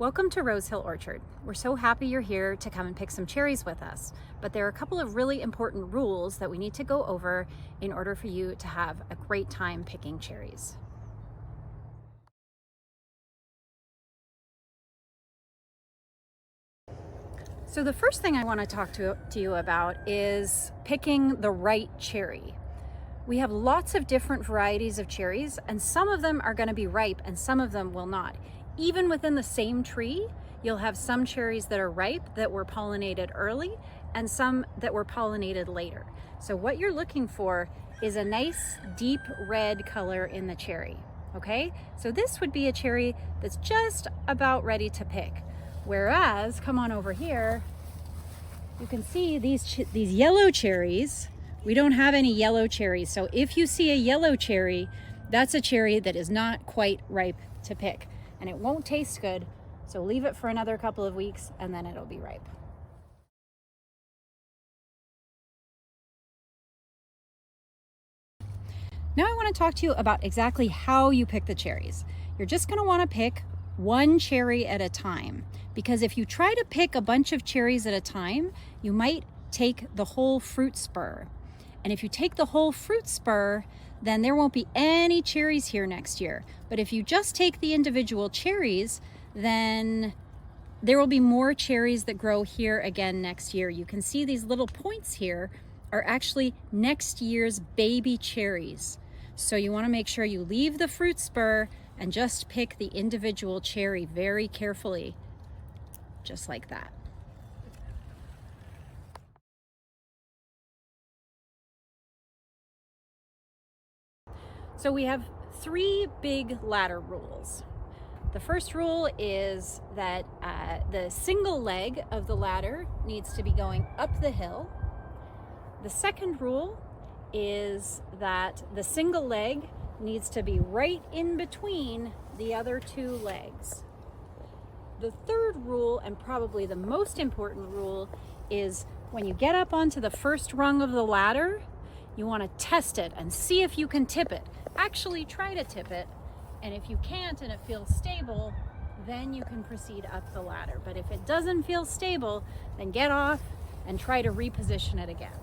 Welcome to Rose Hill Orchard. We're so happy you're here to come and pick some cherries with us, but there are a couple of really important rules that we need to go over in order for you to have a great time picking cherries. So the first thing I want to talk to you about is picking the right cherry. We have lots of different varieties of cherries, and some of them are going to be ripe and some of them will not. Even within the same tree, you'll have some cherries that are ripe that were pollinated early and some that were pollinated later. So what you're looking for is a nice deep red color in the cherry, okay? So this would be a cherry that's just about ready to pick. Whereas, come on over here, you can see these yellow cherries. We don't have any yellow cherries. So if you see a yellow cherry, that's a cherry that is not quite ripe to pick. And it won't taste good, so leave it for another couple of weeks and then it'll be ripe. Now I want to talk to you about exactly how you pick the cherries. You're just going to want to pick one cherry at a time, because if you try to pick a bunch of cherries at a time, you might take the whole fruit spur. And if you take the whole fruit spur, then there won't be any cherries here next year. But if you just take the individual cherries, then there will be more cherries that grow here again next year. You can see these little points here are actually next year's baby cherries. So you want to make sure you leave the fruit spur and just pick the individual cherry very carefully, just like that. So we have three big ladder rules. The first rule is that the single leg of the ladder needs to be going up the hill. The second rule is that the single leg needs to be right in between the other two legs. The third rule, and probably the most important rule, is when you get up onto the first rung of the ladder, you want to test it and see if you can tip it. Actually try to tip it, and if you can't and it feels stable, then you can proceed up the ladder. But if it doesn't feel stable, then get off and try to reposition it again.